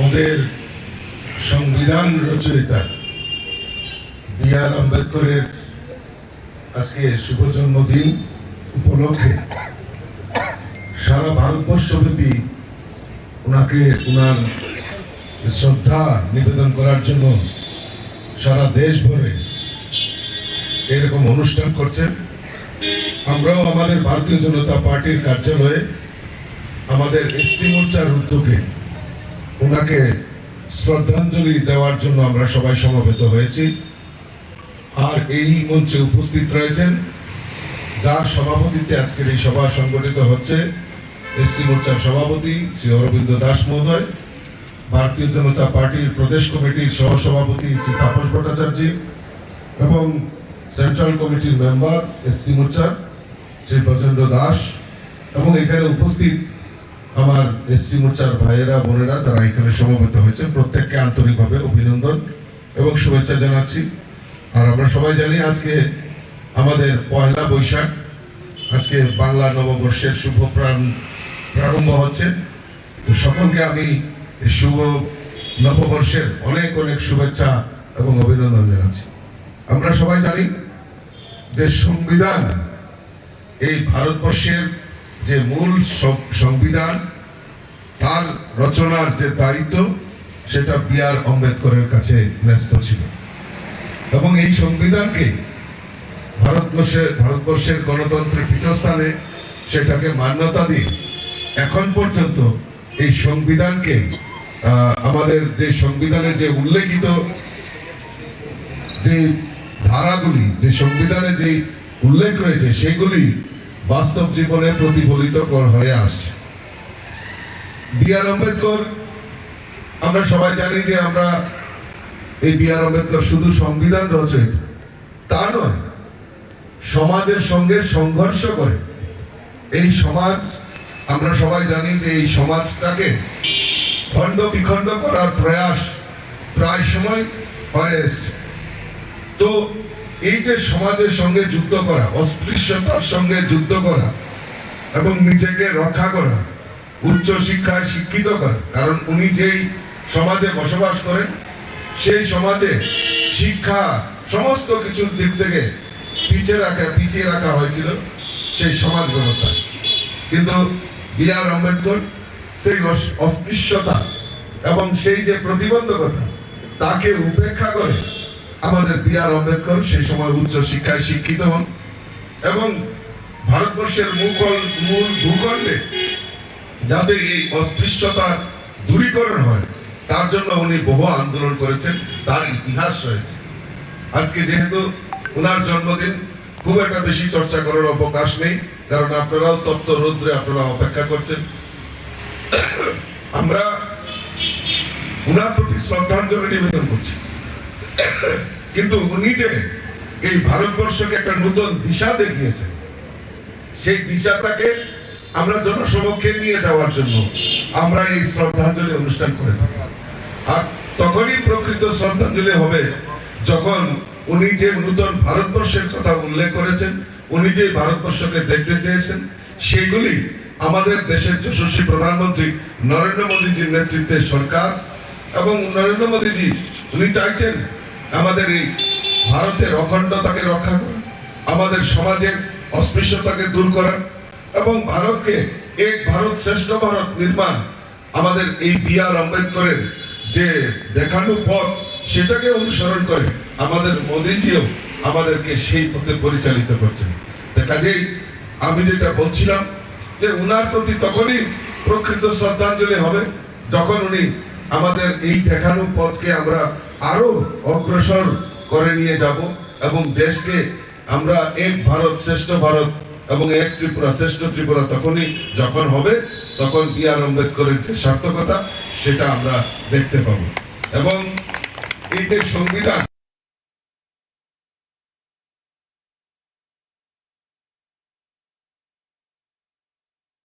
আমাদের সংবিধান রচয়িতা বি.আর. আম্বেদকরের আজকে শুভ জন্মদিন উপলক্ষে সারা ভারতবর্ষব্যাপী ওনাকে ওনার শ্রদ্ধা নিবেদন করার জন্য সারা দেশ ভরে এরকম অনুষ্ঠান করছেন। আমরাও আমাদের ভারতীয় জনতা পার্টির কার্যালয়ে আমাদের এসসি মোর্চার উদ্যোগে ওনাকে শ্রদ্ধাঞ্জলি দেওয়ার জন্য আমরা সবাই সমবেত হয়েছি। আর এই মঞ্চে উপস্থিত রয়েছেন যার সভাপতিত্বে আজকের এই সভা সংগঠিত হচ্ছে এসসি মোর্চার সভাপতি শ্রী অরবিন্দ দাস মহোদয়, ভারতীয় জনতা পার্টির প্রদেশ কমিটির সহসভাপতি শ্রী তাপস ভট্টাচার্য এবং সেন্ট্রাল কমিটির মেম্বার এসসি মোর্চার শ্রী ব্রজেন্দ্র দাস এবং এখানে উপস্থিত আমার এসসি মোর্চার ভাইয়েরা বোনেরা যারা এখানে সমবেত হয়েছেন, প্রত্যেককে আন্তরিকভাবে অভিনন্দন এবং শুভেচ্ছা জানাচ্ছি। আর আমরা সবাই জানি আজকে আমাদের পয়লা বৈশাখ, আজকে বাংলা নববর্ষের শুভ প্রারম্ভ হচ্ছে। তো সকলকে আমি এই শুভ নববর্ষের অনেক অনেক শুভেচ্ছা এবং অভিনন্দন জানাচ্ছি। আমরা সবাই জানি যে সংবিধান, এই ভারতবর্ষের যে মূল সংবিধান, তার রচনার যে দায়িত্ব সেটা বি.আর. আম্বেদকরের কাছে ন্যস্ত ছিল এবং এই সংবিধানকে ভারতবর্ষের গণতন্ত্রের পীঠস্থানে সেটাকে মান্যতা দিয়ে এখন পর্যন্ত এই সংবিধানকে আমাদের যে সংবিধানে যে উল্লেখিত যে ধারাগুলি, যে সংবিধানে যে উল্লেখ রয়েছে সেগুলি বাস্তব জীবনে প্রতিফলিত হয়ে আসছে। বি.আর. আম্বেদকর, আমরা সবাই জানি যে আমরা এই বি.আর. আম্বেদকর শুধু সংবিধান রচয়িতা তা নয়, সমাজের সঙ্গে সংঘর্ষ করে এই সমাজ, আমরা সবাই জানি যে এই সমাজটাকে খণ্ড বিখণ্ড করার প্রয়াস প্রায় সময় হয়ে এসছে। তো এই যে সমাজের সঙ্গে যুদ্ধ করা, অস্পৃশ্যতার সঙ্গে যুদ্ধ করা এবং নিজেকে রক্ষা করা, উচ্চ শিক্ষায় শিক্ষিত করা, কারণ উনি যেই সমাজে বসবাস করেন সেই সমাজে শিক্ষা সমস্ত কিছুর দিক থেকে পিছিয়ে রাখা হয়েছিল সেই সমাজ ব্যবস্থা। কিন্তু বি.আর. আম্বেদকর সেই অস্পৃশ্যতা এবং সেই যে প্রতিবন্ধকতা তাকে উপেক্ষা করে আমাদের বি.আর. আম্বেদকর সেই সময় উচ্চ শিক্ষায় শিক্ষিত হন এবং ভারতবর্ষের মূল ভূখণ্ডে যাতে এই অস্পৃশ্যতার দূরীকরণ হয় তার জন্য উনি বহু আন্দোলন করেছেন, তার ইতিহাস রয়েছে। আজকে যেহেতু ওনার জন্মদিন, খুব একটা বেশি চর্চা করার অবকাশ নেই, কারণ আপনারাও তপ্ত রৌদ্রে আপনারা অপেক্ষা করছেন। আমরা ওনার প্রতি শ্রদ্ধাঞ্জলি নিবেদন করছি, কিন্তু উনি যে এই ভারতবর্ষকে একটা নতুন দিশা দেখিয়েছেন, সেই দিশাটাকে আমরা জনসমক্ষে নিয়ে যাওয়ার জন্য আমরা এই শ্রদ্ধাঞ্জলি অনুষ্ঠান করে থাকি। আর তখনই প্রকৃত শ্রদ্ধাঞ্জলি হবে যখন উনি যে নতুন ভারতবর্ষের কথা উল্লেখ করেছেন, উনি যে ভারতবর্ষকে দেখতে চেয়েছেন, সেগুলি আমাদের দেশের যশস্বী প্রধানমন্ত্রী নরেন্দ্র মোদীজির নেতৃত্বে সরকার এবং নরেন্দ্র মোদীজি উনি চাইছেন আমাদের এই ভারতের অখণ্ডতাকে রক্ষা করা, আমাদের সমাজের অস্পৃশ্যতাকে দূর করা এবং ভারতকে এক ভারত শ্রেষ্ঠ ভারত নির্মাণ, আমাদের এই বি.আর. আম্বেদকরের যে দেখানো পথ সেটাকে অনুসরণ করে আমাদের মোদীজিও আমাদেরকে সেই পথে পরিচালিত করছেন। কাজেই আমি যেটা বলছিলাম যে উনার প্রতি তখনই প্রকৃত শ্রদ্ধাঞ্জলি হবে যখন উনি আমাদের এই দেখানো পথকে আমরা আরো অগ্রসর করে নিয়ে যাব এবং দেশকে আমরা এক ভারত শ্রেষ্ঠ ভারত এবং এক ত্রিপুরা শ্রেষ্ঠ ত্রিপুরা তখনই যখন হবে, তখন বি.আর. আম্বেদকরের যে সার্থকতা সেটা আমরা দেখতে পাবো। এবং এই যে সংবিধান